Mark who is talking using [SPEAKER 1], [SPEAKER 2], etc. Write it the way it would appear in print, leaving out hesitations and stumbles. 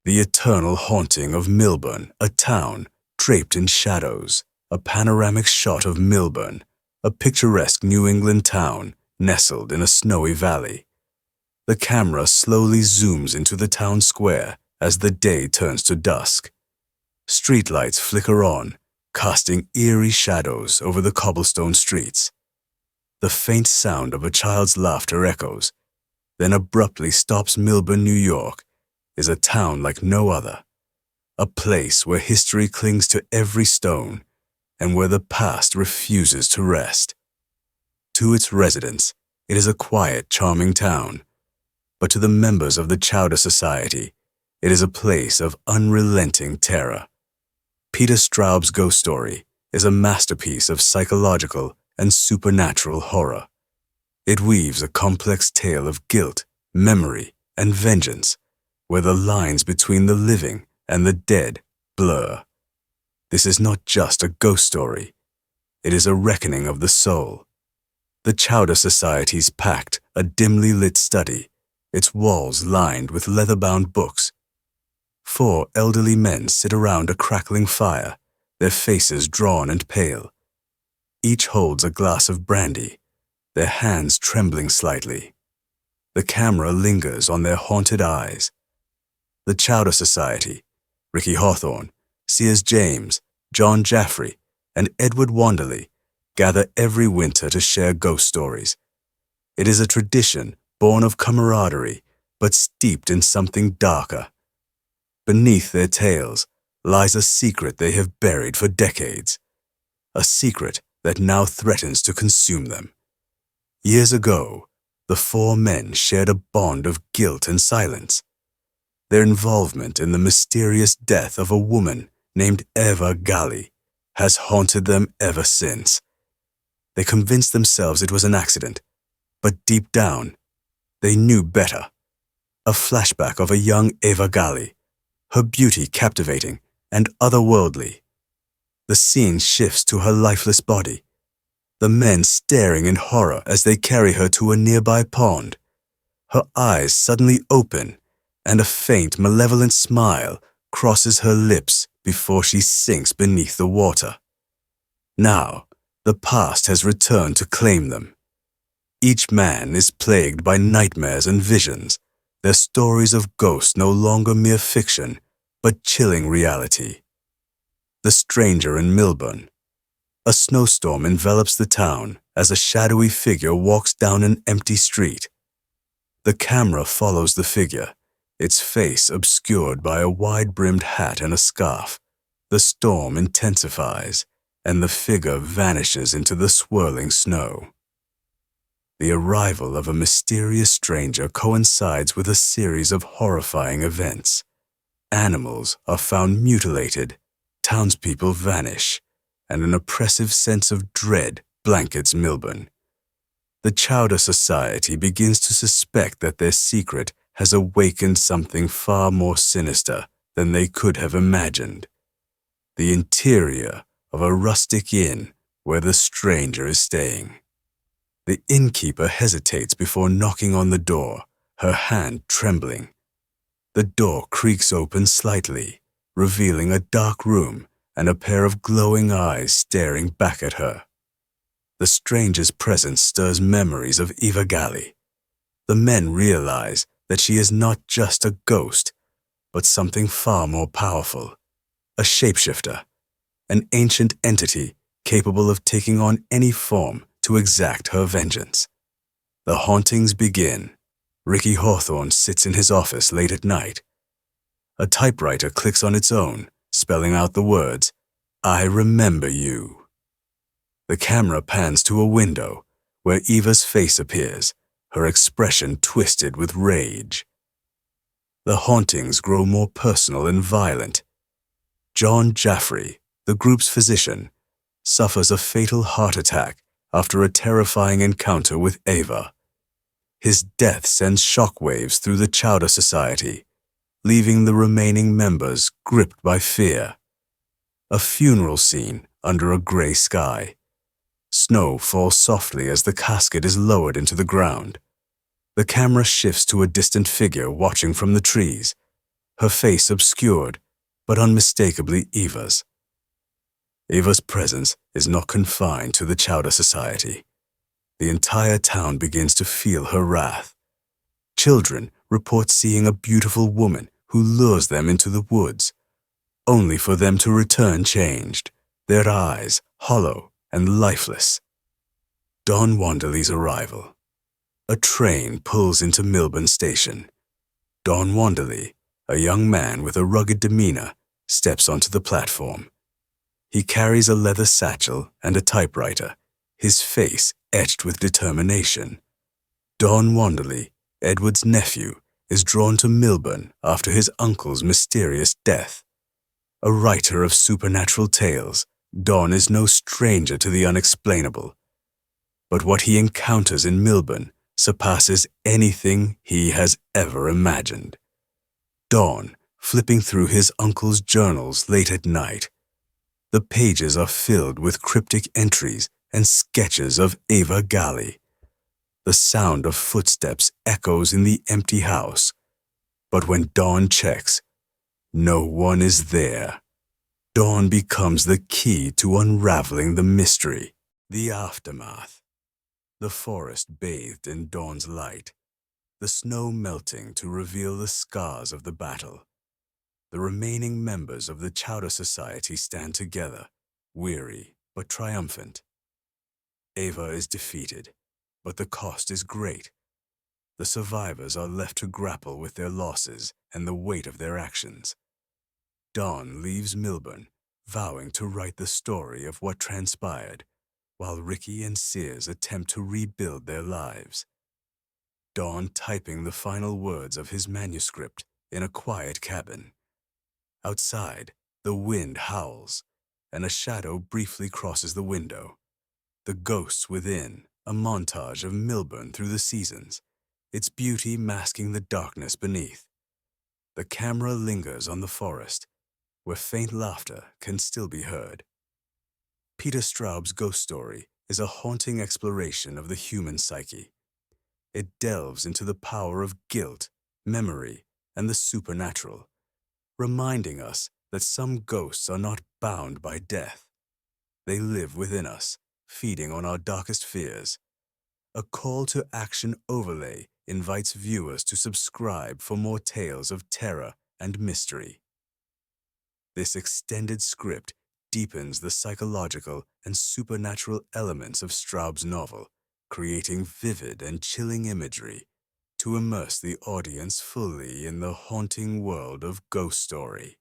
[SPEAKER 1] The eternal haunting of Milburn, a town draped in shadows, a panoramic shot of Milburn, a picturesque New England town nestled in a snowy valley. The camera slowly zooms into the town square as the day turns to dusk. Streetlights flicker on, casting eerie shadows over the cobblestone streets. The faint sound of a child's laughter echoes, then abruptly stops. Milburn, New York, is a town like no other, a place where history clings to every stone and where the past refuses to rest. To its residents, it is a quiet, charming town, but to the members of the Chowder Society, it is a place of unrelenting terror. Peter Straub's ghost story is a masterpiece of psychological and supernatural horror. It weaves a complex tale of guilt, memory, and vengeance, where the lines between the living and the dead blur. This is not just a ghost story. It is a reckoning of the soul. The Chowder Society's packed, a dimly lit study, its walls lined with leather-bound books. 4 elderly men sit around a crackling fire, their faces drawn and pale. Each holds a glass of brandy, their hands trembling slightly. The camera lingers on their haunted eyes. The Chowder Society, Ricky Hawthorne, Sears James, John Jaffrey, and Edward Wanderley gather every winter to share ghost stories. It is a tradition born of camaraderie, but steeped in something darker. Beneath their tales lies a secret they have buried for decades, a secret that now threatens to consume them. Years ago, the 4 men shared a bond of guilt and silence. Their involvement in the mysterious death of a woman named Eva Galli has haunted them ever since. They convinced themselves it was an accident, but deep down, they knew better. A flashback of a young Eva Galli, her beauty captivating and otherworldly. The scene shifts to her lifeless body, the men staring in horror as they carry her to a nearby pond. Her eyes suddenly open, and a faint, malevolent smile crosses her lips before she sinks beneath the water. Now, the past has returned to claim them. Each man is plagued by nightmares and visions, their stories of ghosts no longer mere fiction, but chilling reality. The stranger in Milburn. A snowstorm envelops the town as a shadowy figure walks down an empty street. The camera follows the figure, its face obscured by a wide-brimmed hat and a scarf. The storm intensifies, and the figure vanishes into the swirling snow. The arrival of a mysterious stranger coincides with a series of horrifying events. Animals are found mutilated, townspeople vanish, and an oppressive sense of dread blankets Milburn. The Chowder Society begins to suspect that their secret has awakened something far more sinister than they could have imagined. The interior of a rustic inn where the stranger is staying. The innkeeper hesitates before knocking on the door, her hand trembling. The door creaks open slightly, revealing a dark room and a pair of glowing eyes staring back at her. The stranger's presence stirs memories of Eva Galli. The men realize that she is not just a ghost, but something far more powerful, a shapeshifter, an ancient entity capable of taking on any form to exact her vengeance. The hauntings begin. Ricky Hawthorne sits in his office late at night. A typewriter clicks on its own, spelling out the words, "I remember you." The camera pans to a window where Eva's face appears, her expression twisted with rage. The hauntings grow more personal and violent. John Jaffrey, the group's physician, suffers a fatal heart attack after a terrifying encounter with Eva. His death sends shockwaves through the Chowder Society, leaving the remaining members gripped by fear. A funeral scene under a gray sky. Snow falls softly as the casket is lowered into the ground. The camera shifts to a distant figure watching from the trees, her face obscured, but unmistakably Eva's. Eva's presence is not confined to the Chowder Society. The entire town begins to feel her wrath. Children report seeing a beautiful woman who lures them into the woods, only for them to return changed, their eyes hollow and lifeless. Don Wanderley's arrival. A train pulls into Milburn Station. Don Wanderley, a young man with a rugged demeanor, steps onto the platform. He carries a leather satchel and a typewriter, his face etched with determination. Don Wanderley, Edward's nephew, is drawn to Milburn after his uncle's mysterious death. A writer of supernatural tales, Don is no stranger to the unexplainable. But what he encounters in Milburn surpasses anything he has ever imagined. Don, flipping through his uncle's journals late at night. The pages are filled with cryptic entries and sketches of Eva Galley. The sound of footsteps echoes in the empty house. But when Don checks, no one is there. Dawn becomes the key to unraveling the mystery. The aftermath. The forest bathed in dawn's light, the snow melting to reveal the scars of the battle. The remaining members of the Chowder Society stand together, weary but triumphant. Eva is defeated, but the cost is great. The survivors are left to grapple with their losses and the weight of their actions. Dawn leaves Milburn, vowing to write the story of what transpired, while Ricky and Sears attempt to rebuild their lives. Dawn typing the final words of his manuscript in a quiet cabin. Outside, the wind howls, and a shadow briefly crosses the window. The ghosts within, a montage of Milburn through the seasons, its beauty masking the darkness beneath. The camera lingers on the forest, where faint laughter can still be heard. Peter Straub's ghost story is a haunting exploration of the human psyche. It delves into the power of guilt, memory, and the supernatural, reminding us that some ghosts are not bound by death. They live within us, feeding on our darkest fears. A call to action overlay invites viewers to subscribe for more tales of terror and mystery. This extended script deepens the psychological and supernatural elements of Straub's novel, creating vivid and chilling imagery to immerse the audience fully in the haunting world of Ghost Story.